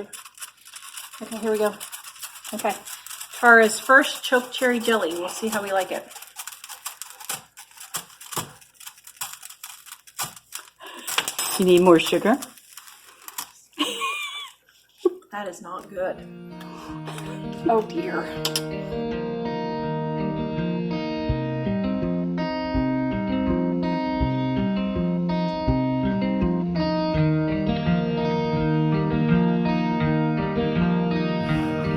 3. Okay, here we go. Okay. Tara's first chokecherry jelly. We'll see how we like it. You need more sugar? That is not good. Oh dear.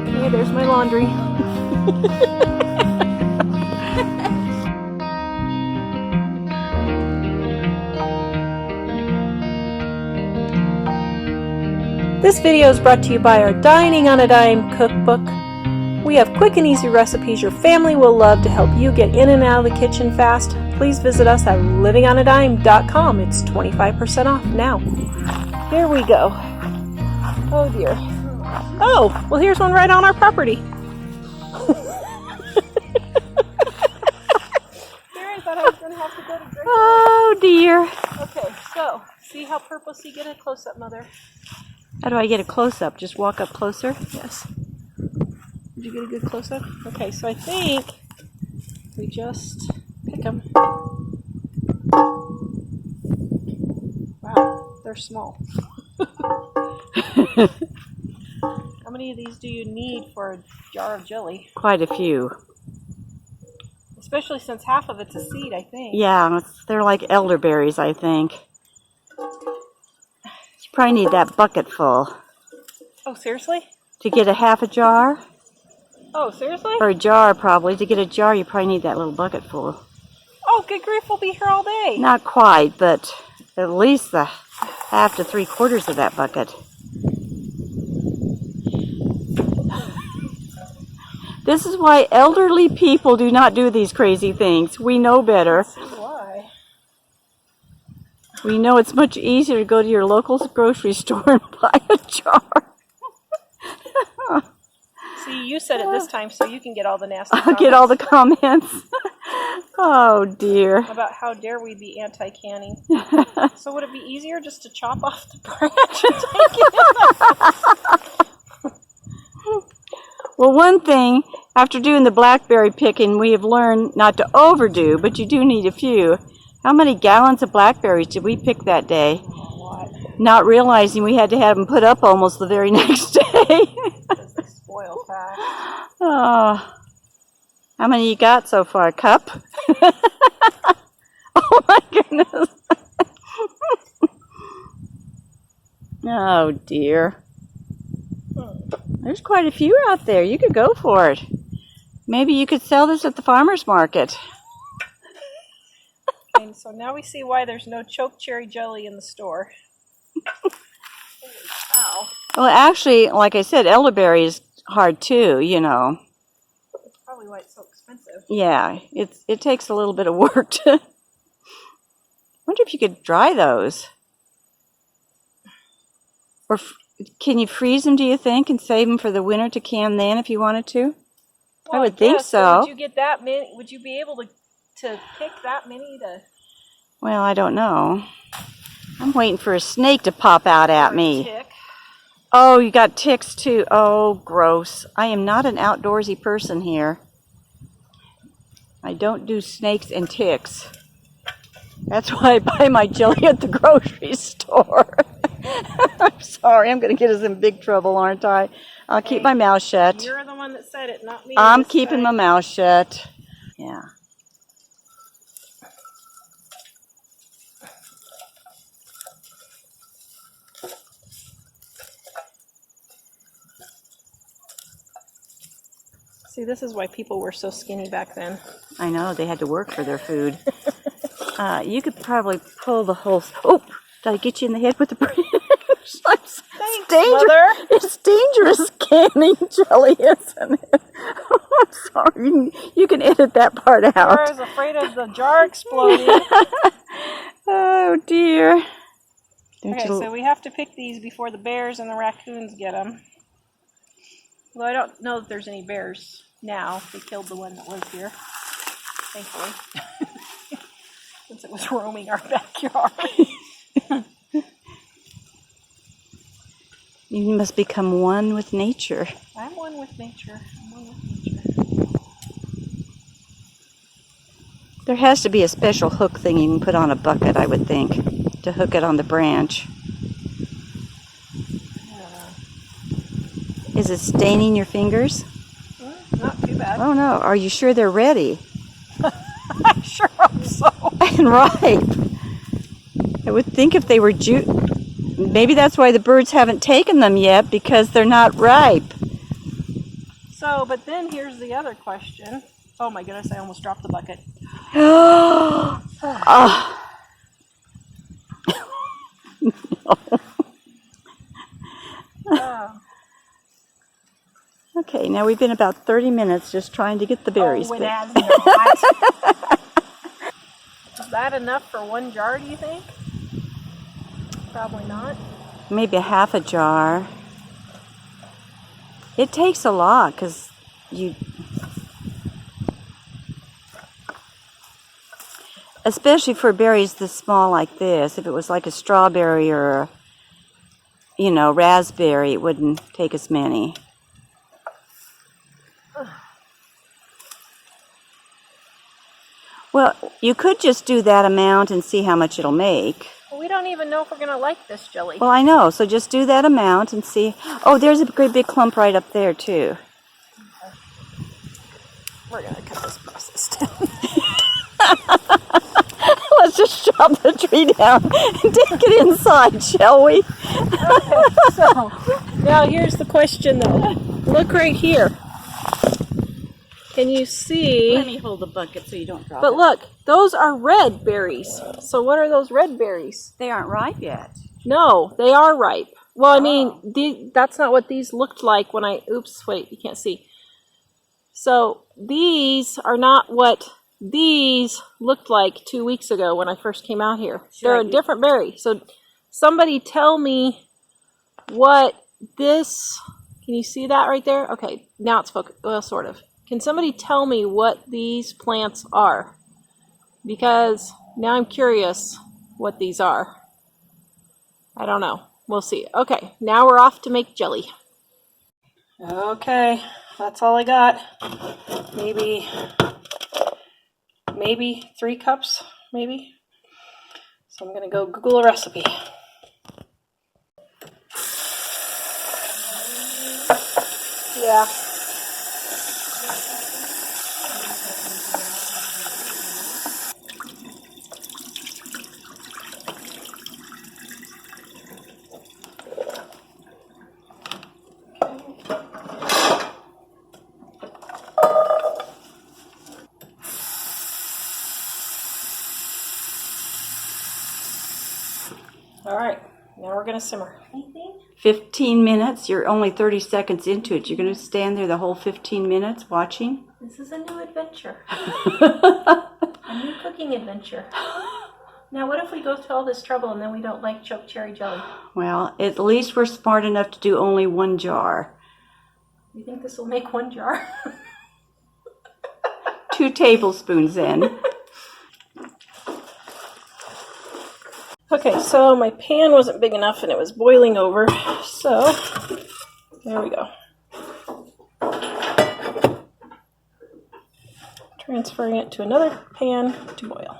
Okay, there's my laundry. This video is brought to you by our Dining on a Dime cookbook. We have quick and easy recipes your family will love to help you get in and out of the kitchen fast. Please visit us at livingonadime.com. It's 25% off now. Here we go. Oh dear. Oh, well here's one right on our property. There, I thought I was going to have to go to Drake. Oh dear. Okay, so see how purposely get a close-up, Mother. How do I get a close-up? Just walk up closer? Yes. Did you get a good close-up? Okay, so I think we just pick them. Wow, they're small. How many of these do you need for a jar of jelly? Quite a few. Especially since half of it's a seed, I think. Yeah, they're like elderberries, I think. You probably need that bucket full. Oh, seriously? To get a half a jar? Oh, seriously? Or a jar, probably. To get a jar, you probably need that little bucket full. Oh, good grief, we'll be here all day. Not quite, but at least the half to 3/4 of that bucket. This is why elderly people do not do these crazy things. We know better. Let's see why. We know it's much easier to go to your local grocery store and buy a jar. See, you said it this time, so you can get all the nasty I'll get all the comments. Oh dear. about how dare we be anti-canning. So would it be easier just to chop off the branch and take it? Well, one thing, after doing the blackberry picking, we have learned not to overdo, but you do need a few. How many gallons of blackberries did we pick that day? A lot. Not realizing we had to have them put up almost the very next day. Because they spoil fast. Oh, how many you got so far? A cup? Oh my goodness. Oh dear. There's quite a few out there. You could go for it. Maybe you could sell this at the farmer's market. And so now we see why there's no chokecherry jelly in the store. Wow. Well, actually, like I said, elderberry is hard too, you know. That's probably why it's so expensive. Yeah, it takes a little bit of work to... wonder if you could dry those. Or can you freeze them, do you think, and save them for the winter to can then if you wanted to? Well, I would think so. Would you get that many? Would you be able to pick that many to... Well, I don't know. I'm waiting for a snake to pop out at me. Tick? Oh, you got ticks too. Oh, gross. I am not an outdoorsy person here. I don't do snakes and ticks. That's why I buy my jelly at the grocery store. I'm sorry, I'm going to get us in big trouble, aren't I? I'll keep my mouth shut. You're the one that said it, not me. I'm keeping my mouth shut. Yeah. See, this is why people were so skinny back then. I know, they had to work for their food. You could probably pull the whole... Oh, did I get you in the head with the branch? Thanks, Mother. It's dangerous canning jelly, isn't it? I'm sorry. You can edit that part out. I was afraid of the jar exploding. Oh, dear. Okay, so we have to pick these before the bears and the raccoons get them. Well, I don't know if there's any bears now. They killed the one that was here, thankfully, since it was roaming our backyard. You must become one with nature. I'm one with nature. I'm one with nature. There has to be a special hook thing you can put on a bucket, I would think, to hook it on the branch. Is it staining your fingers? Not too bad. Oh no, are you sure they're ready? I sure hope so. And ripe. I would think if they were maybe that's why the birds haven't taken them yet, because they're not ripe. So, but then here's the other question. Oh my goodness, I almost dropped the bucket. Oh. Oh. Okay, now we've been about 30 minutes just trying to get the berries. Oh, it has not. Is that enough for one jar, do you think? Probably not. Maybe a half a jar. It takes a lot because especially for berries this small like this. If it was like a strawberry or raspberry, it wouldn't take as many. Well, you could just do that amount and see how much it'll make. Well, we don't even know if we're going to like this jelly. Well, I know. So just do that amount and see. Oh, there's a great big clump right up there, too. Okay. We're going to cut this process down. Let's just chop the tree down and take it inside, shall we? Okay, so now here's the question, though. Look right here. Can you see? Let me hold the bucket so you don't drop But it. look, those are red berries. So what are those red berries? They aren't ripe yet. No, they are ripe. Well, I mean, that's not what these looked like when oops, wait, you can't see. So these are not what these looked like 2 weeks ago when I first came out here. They're a different berry. So somebody tell me what this, can you see that right there? Okay, now it's focused, well, sort of. Can somebody tell me what these plants are? Because now I'm curious what these are. I don't know. We'll see. Okay, now we're off to make jelly. Okay, that's all I got. Maybe 3 cups, maybe. So I'm gonna go Google a recipe. Yeah. All right, now we're gonna simmer. 15 minutes. You're only 30 seconds into it. You're going to stand there the whole 15 minutes watching? This is a new adventure. A new cooking adventure. Now, what if we go through all this trouble and then we don't like chokecherry jelly? Well, at least we're smart enough to do only 1 jar. You think this will make 1 jar? 2 tablespoons in. Okay, so my pan wasn't big enough and it was boiling over, so there we go. Transferring it to another pan to boil.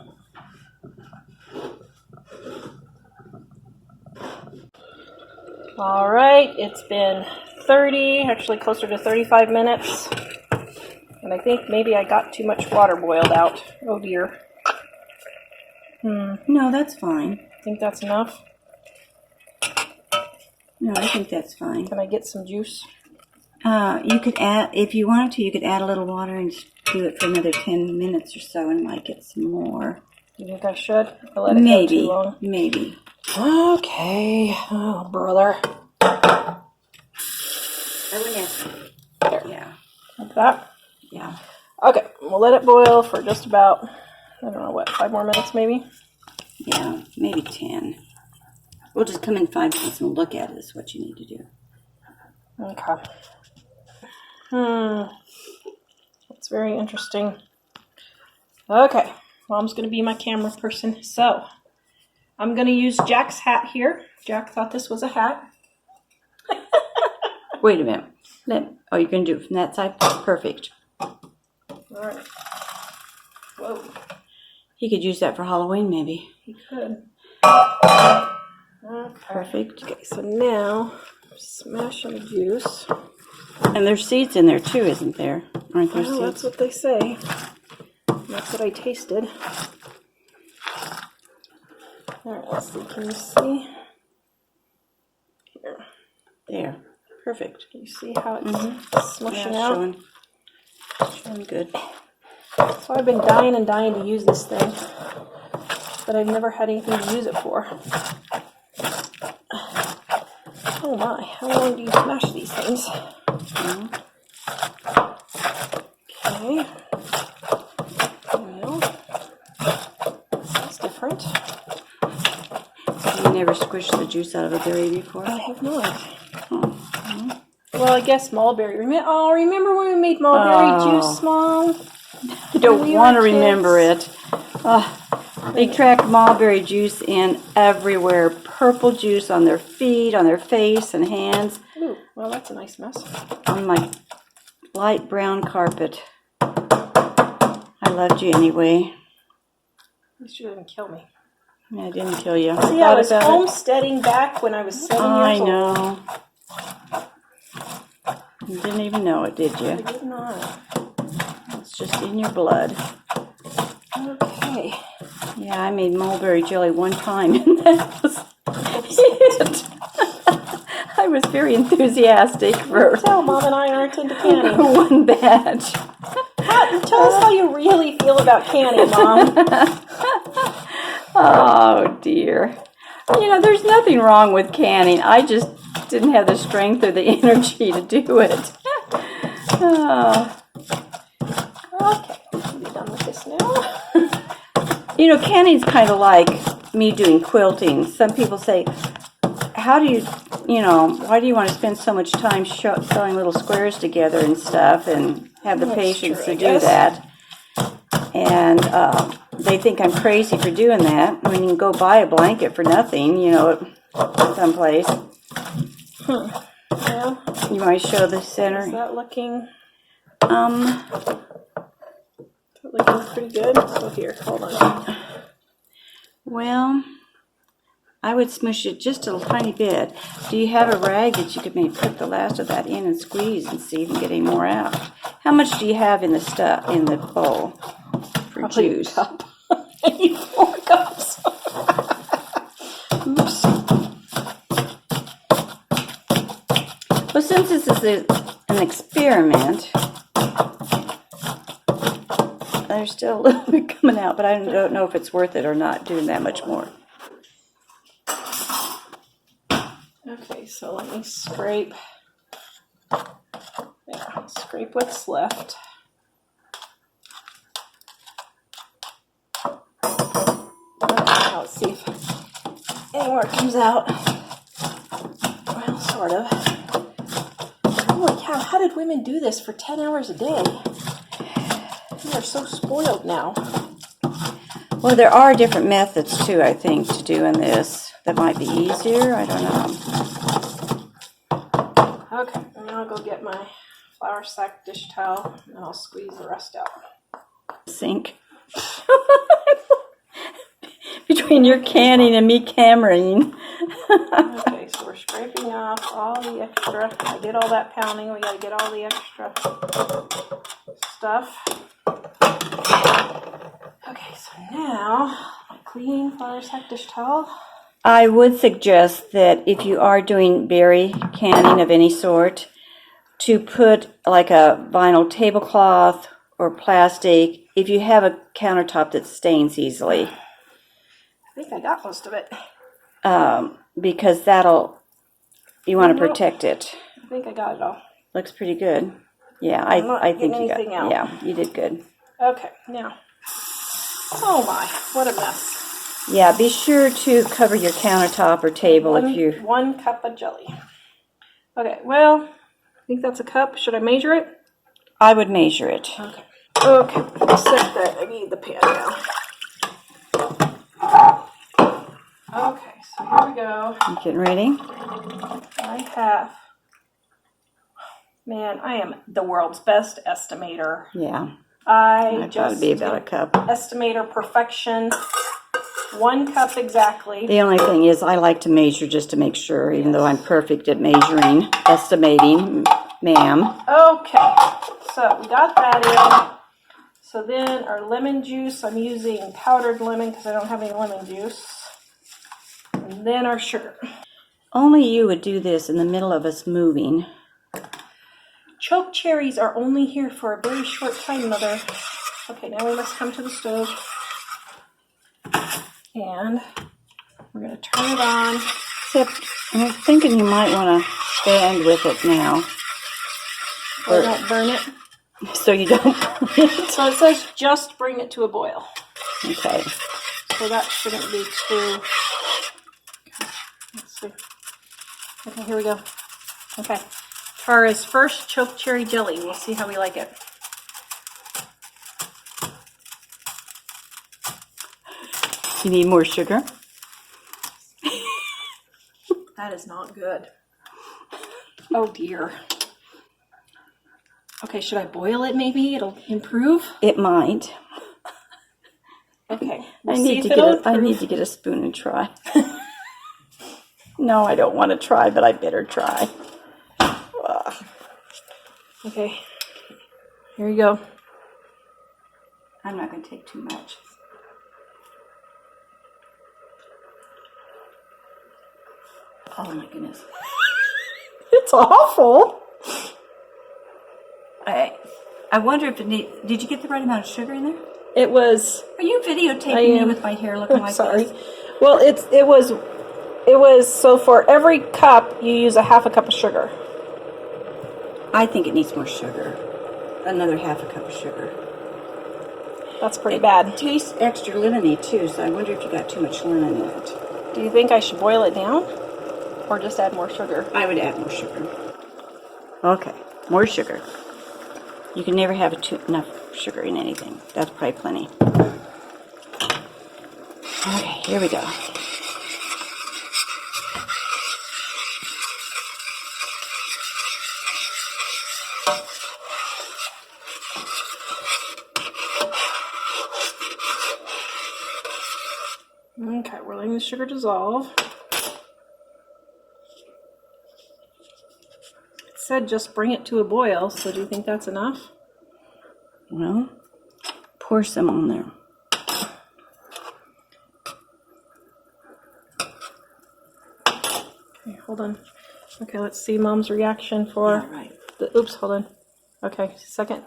All right, it's been 30, actually closer to 35 minutes, and I think maybe I got too much water boiled out. Oh dear. No, that's fine. Think that's enough? No, I think that's fine. Can I get some juice? You could add, if you wanted to, you could add a little water and do it for another 10 minutes or so and might get some more. You think I should? I let it go too long. Maybe. Okay. Oh, brother. There. Yeah. Like that? Yeah. Okay, we'll let it boil for just about, I don't know, what, 5 more minutes maybe? Yeah, maybe 10. We'll just come in 5 minutes and look at it is what you need to do. Okay. That's very interesting. Okay, Mom's going to be my camera person. So, I'm going to use Jack's hat here. Jack thought this was a hat. Wait a minute. Oh, you're going to do it from that side? Perfect. All right. Whoa. He could use that for Halloween, maybe. He could. Okay. Perfect. Okay, so now smash some juice. And there's seeds in there too, isn't there? Aren't there Well, that's seeds? what they say. That's what I tasted. All right, let's see. Can you see? Here. There. Perfect. Can you see how it's smushing out? Showing good. So I've been dying and dying to use this thing, but I've never had anything to use it for. Oh my, how long do you smash these things? Okay. Well, that's different. You never squished the juice out of a berry before? I have not. Well, I guess mulberry. Remember when we made mulberry juice, Mom? I don't want to remember it. They tracked mulberry juice in everywhere. Purple juice on their feet, on their face and hands. Ooh, well, that's a nice mess. On my light brown carpet. I loved you anyway. You shouldn't kill me. I didn't kill you. See, I was homesteading back when I was 7 years old. I know. You didn't even know it, did you? I did not. It's just in your blood. Okay. Yeah, I made mulberry jelly one time, and that was it. I was very enthusiastic for Tell Mom and I aren't into canning. one batch. Tell us how you really feel about canning, Mom. Oh, dear. You know, there's nothing wrong with canning. I just didn't have the strength or the energy to do it. Oh. Okay, are we done with this now? You know, canning's kind of like me doing quilting. Some people say, how do you, why do you want to spend so much time sewing little squares together and stuff and have the patience to do that? And they think I'm crazy for doing that. I mean, you can go buy a blanket for nothing, someplace. Yeah. You want to show the center? Is that looking pretty good? So here, hold on. Well, I would smush it just a tiny bit. Do you have a rag that you could maybe put the last of that in and squeeze and see if you can get any more out? How much do you have in the bowl for Probably juice? A cup. I need 4 cups. Oops. Well, since this is an experiment, there's still a little bit coming out, but I don't know if it's worth it or not doing that much more. Okay, so let me scrape. Yeah, scrape what's left. Now let's see if any more comes out. Well, sort of. Holy cow, how did women do this for 10 hours a day? We are so spoiled now. Well, there are different methods, too, I think, to doing this that might be easier. I don't know. Okay, and now I'll go get my flour sack dish towel, and I'll squeeze the rest out. Sink. Between your canning and me cameraing. Okay, so we're scraping off all the extra. I did all that pounding. We got to get all the extra stuff. Okay, so now my clean flour sack dish towel. I would suggest that if you are doing berry canning of any sort, to put like a vinyl tablecloth or plastic if you have a countertop that stains easily. I think I got most of it. Because you want to protect it. I think I got it all. Looks pretty good. Yeah, I think you got it. Out. Yeah, you did good. Okay, now. Oh my, what a mess. Yeah, be sure to cover your countertop or table if you... 1 cup of jelly. Okay, well, I think that's a cup. Should I measure it? I would measure it. Okay. Okay, set that. I need the pan now. Okay, so here we go. You getting ready? I have Man, I am the world's best estimator. Yeah. I thought it'd be about a cup. Estimator perfection. 1 cup exactly. The only thing is I like to measure just to make sure, even though I'm perfect at measuring, estimating, ma'am. Okay, so we got that in. So then our lemon juice, I'm using powdered lemon because I don't have any lemon juice. And then our sugar. Only you would do this in the middle of us moving. Chokecherries are only here for a very short time, Mother. Okay, now we must come to the stove. And we're going to turn it on. Except, I'm thinking you might want to stand with it now. So I don't burn it. So you don't. So it says just bring it to a boil. Okay. So that shouldn't be too... Okay, let's see. Okay, here we go. Okay. Tara's first chokecherry jelly. We'll see how we like it. You need more sugar? That is not good. Oh dear. Okay, should I boil it maybe? It'll improve? It might. Okay. I need to get a spoon and try. No, I don't want to try, but I better try. Ugh. Okay. Here you go. I'm not going to take too much. Oh my goodness. It's awful. I wonder if it did you get the right amount of sugar in there? It was... Are you videotaping me with my hair looking like sorry. this? Well, it was so for every cup you use a half a cup of sugar. I think it needs more sugar. Another half a cup of sugar. That's pretty bad. It tastes extra lemony too, so I wonder if you got too much lemon in it. Do you think I should boil it down? Or just add more sugar? I would add more sugar. Okay, more sugar. You can never have enough sugar in anything. That's probably plenty. Okay, here we go. Okay, we're letting the sugar dissolve. It said just bring it to a boil, so do you think that's enough? Well, pour some on there. Okay, hold on. Okay, let's see Mom's reaction for Yeah, right. the... Oops, hold on. Okay, second.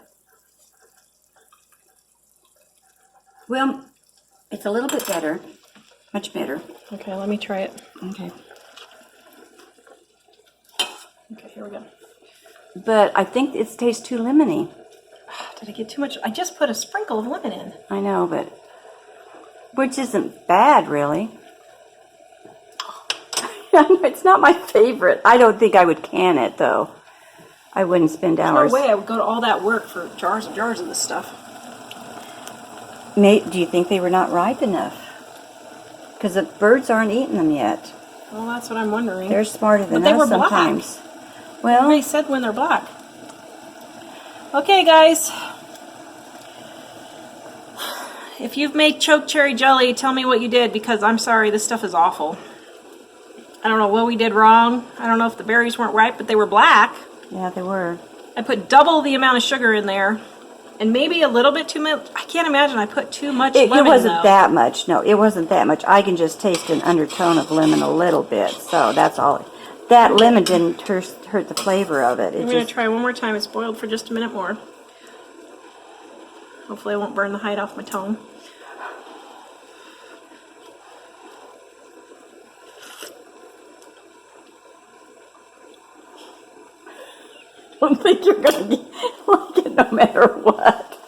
Well, it's a little bit better. Much better. Okay, let me try it. Okay. Okay, here we go. But I think it tastes too lemony. Did I get too much? I just put a sprinkle of lemon in. I know, but... Which isn't bad, really. It's not my favorite. I don't think I would can it, though. I wouldn't spend hours. No way I would go to all that work for jars and jars of this stuff. Do you think they were not ripe enough? Because the birds aren't eating them yet. Well, that's what I'm wondering. They're smarter than But they us were black. sometimes. Well, Everybody said when they're black. Okay, guys. If you've made chokecherry jelly, tell me what you did, because I'm sorry, this stuff is awful. I don't know what we did wrong. I don't know if the berries weren't ripe, but they were black. yeah, they were. I put double the amount of sugar in there, and maybe a little bit too much. I can't imagine I put too much lemon, It wasn't though. that much. No, it wasn't that much. I can just taste an undertone of lemon a little bit, so that's all. That lemon didn't hurt the flavor of it. I'm going to try one more time. It's boiled for just a minute more. Hopefully I won't burn the hide off my tongue. I don't think you're going to like it no matter what.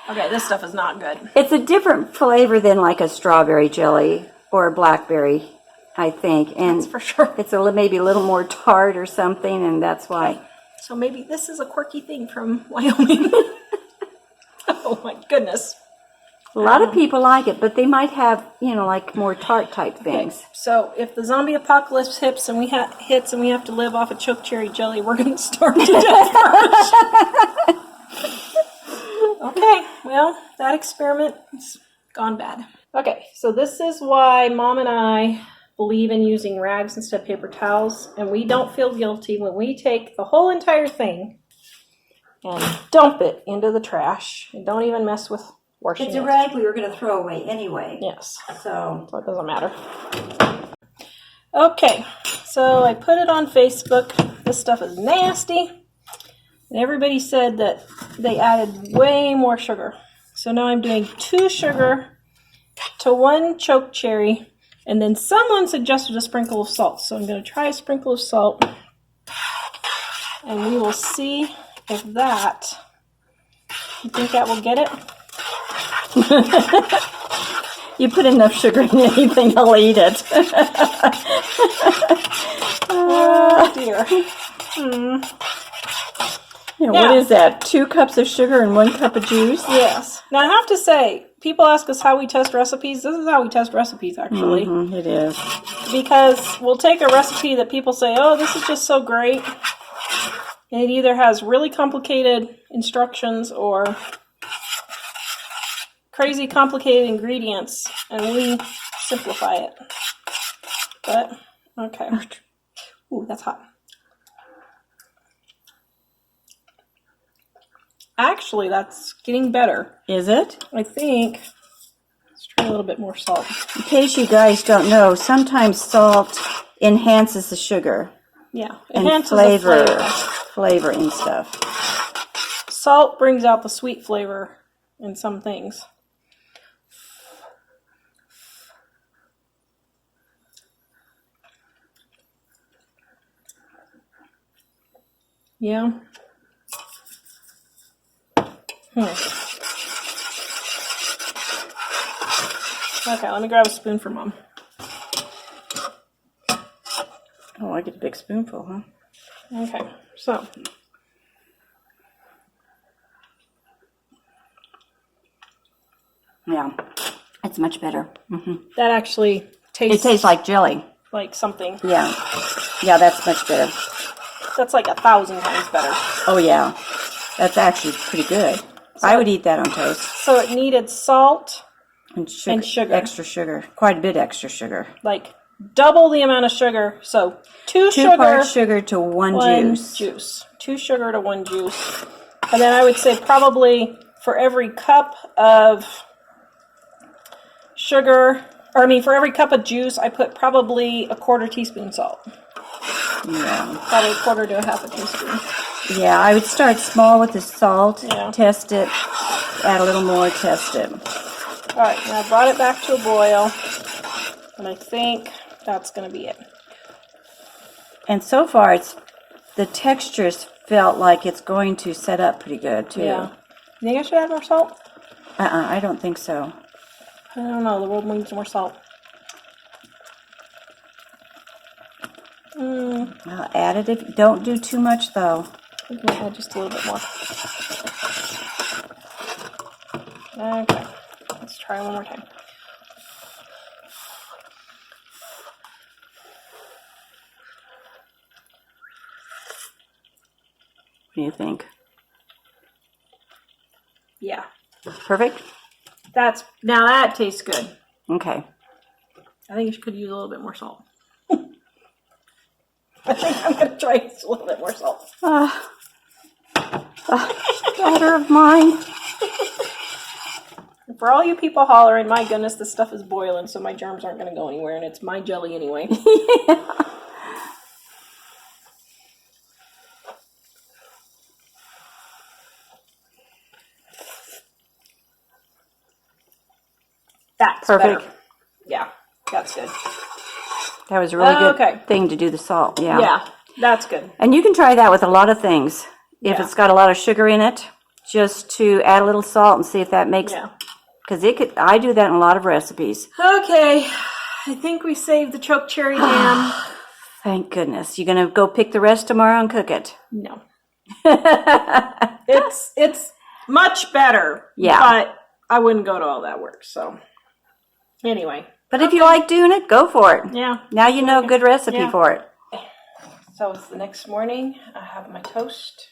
Okay, this stuff is not good. It's a different flavor than like a strawberry jelly or a blackberry, I think. And That's for sure. It's maybe a little more tart or something, and that's why. So maybe this is a quirky thing from Wyoming. Oh my goodness. A lot of people like it, but they might have, you know, like more tart type things. Okay, so if the zombie apocalypse hits and we have to live off of chokecherry jelly, we're going to starve to death first. Okay, well, that experiment has gone bad. Okay, so this is why Mom and I believe in using rags instead of paper towels, and we don't feel guilty when we take the whole entire thing and dump it into the trash and don't even mess with washing It's a it. rag we were going to throw away anyway. Yes. So it doesn't matter. Okay, so I put it on Facebook. This stuff is nasty. And everybody said that they added way more sugar. So now I'm doing 2 sugar to 1 chokecherry. And then someone suggested a sprinkle of salt. So I'm going to try a sprinkle of salt. And we will see if that, you think that will get it? you put enough sugar in anything, I'll eat it. Oh dear. What is that? 2 cups of sugar and 1 cup of juice? Yes. Now I have to say, people ask us how we test recipes. This is how we test recipes, actually. Mm-hmm, it is. Because we'll take a recipe that people say, oh, this is just so great. And it either has really complicated instructions or crazy complicated ingredients, and we simplify it. But, okay. Ooh, that's hot. Actually, that's getting better. Is it? I think. Let's try a little bit more salt. In case you guys don't know, sometimes salt enhances the sugar. Yeah, And enhances the flavoring stuff. Salt brings out the sweet flavor in some things. Yeah. Okay, let me grab a spoon for Mom. Oh, I get a big spoonful, huh? Okay, so. Yeah, it's much better. Mm-hmm. That actually tastes... It tastes like jelly. Like something. Yeah. Yeah, that's much better. That's like 1,000 times better. Oh, yeah. That's actually pretty good. So I would eat that on toast. So it needed salt and sugar. Extra sugar. Quite a bit extra sugar. Like double the amount of sugar. So 2 parts sugar to 1 juice. 2 sugar to 1 juice. And then I would say probably for every cup of sugar, or I mean for every cup of juice, I put probably a 1/4 teaspoon salt. Yeah. Probably 1/4 to 1/2 teaspoon. Yeah, I would start small with the salt, Yeah. test it, add a little more, test it. All right, now I brought it back to a boil, and I think that's going to be it. And so far, the textures felt like it's going to set up pretty good, too. Yeah. You think I should add more salt? I don't think so. I don't know. The world needs more salt. I'll add it. Don't do too much, though. I'm going to add just a little bit more. Okay. Let's try one more time. What do you think? Yeah. Perfect? Now that tastes good. Okay. I think you could use a little bit more salt. I think I'm going to try a little bit more salt. Daughter of mine. For all you people hollering, my goodness, this stuff is boiling, so my germs aren't going to go anywhere, and it's my jelly anyway. Yeah. That's perfect. Better. Yeah, that's good. That was a really good thing to do the salt. Yeah. Yeah, that's good. And you can try that with a lot of things. If Yeah. it's got a lot of sugar in it, just to add a little salt and see if that makes... Yeah. Because I do that in a lot of recipes. Okay, I think we saved the chokecherry jam. Thank goodness. You going to go pick the rest tomorrow and cook it? No. It's much better. Yeah. But I wouldn't go to all that work. So anyway. But if you like doing it, go for it. Yeah. Now you know a good recipe for it. So it's the next morning. I have my toast.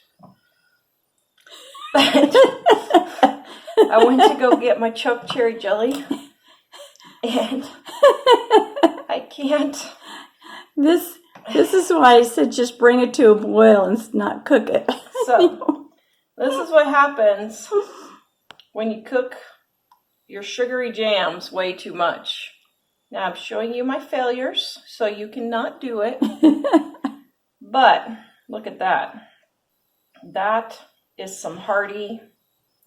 I went to go get my chokecherry jelly, and I can't. This is why I said just bring it to a boil and not cook it. So this is what happens when you cook your sugary jams way too much. Now I'm showing you my failures so you cannot do it. But look at that. That is some hearty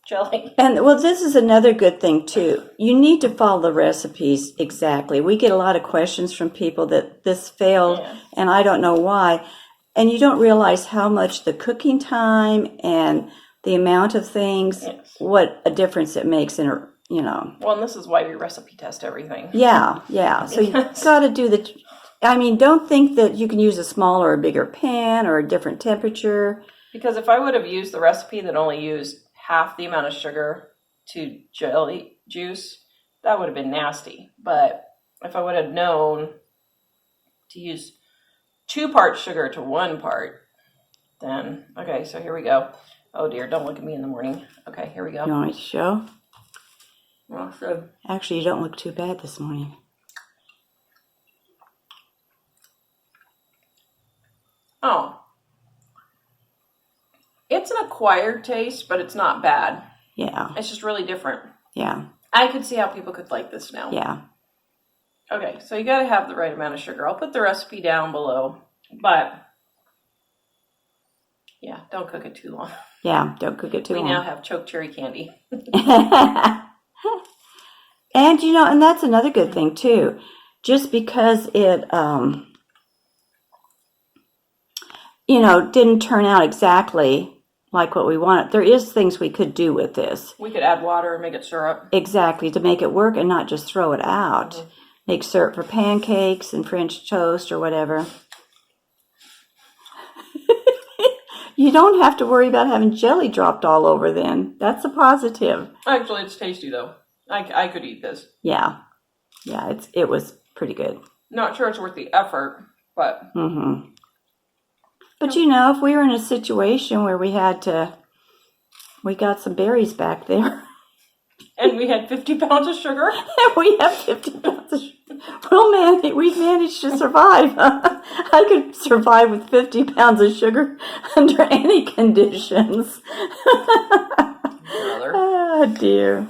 jelly. And well, this is another good thing too. You need to follow the recipes exactly. We get a lot of questions from people that this failed and I don't know why. And you don't realize how much the cooking time and the amount of things, what a difference it makes in a, Well, and this is why we recipe test everything. Yeah. So you got to do don't think that you can use a smaller or bigger pan or a different temperature. Because if I would have used the recipe that only used half the amount of sugar to jelly juice, that would have been nasty. But if I would have known to use 2 parts sugar to 1 part, then, okay, so here we go. Oh dear, don't look at me in the morning. Okay, here we go. You want me to show? Well, so actually, you don't look too bad this morning. Oh. It's an acquired taste, but it's not bad. Yeah. It's just really different. Yeah. I could see how people could like this now. Yeah. Okay, so you got to have the right amount of sugar. I'll put the recipe down below, but yeah, don't cook it too long. Yeah, don't cook it too long. We now have chokecherry candy. And and that's another good thing too. Just because it didn't turn out exactly like what we wanted, there is things we could do with this. We could add water and make it syrup. Exactly, to make it work and not just throw it out. Mm-hmm. Make syrup for pancakes and French toast or whatever. You don't have to worry about having jelly dropped all over then. That's a positive. Actually, it's tasty though. I could eat this. Yeah, it was pretty good. Not sure it's worth the effort, but... Mm-hmm. But if we were in a situation where we got some berries back there. And we had 50 pounds of sugar? And we have 50 pounds of sugar. Well, we've managed to survive. I could survive with 50 pounds of sugar under any conditions. Brother. Oh, dear.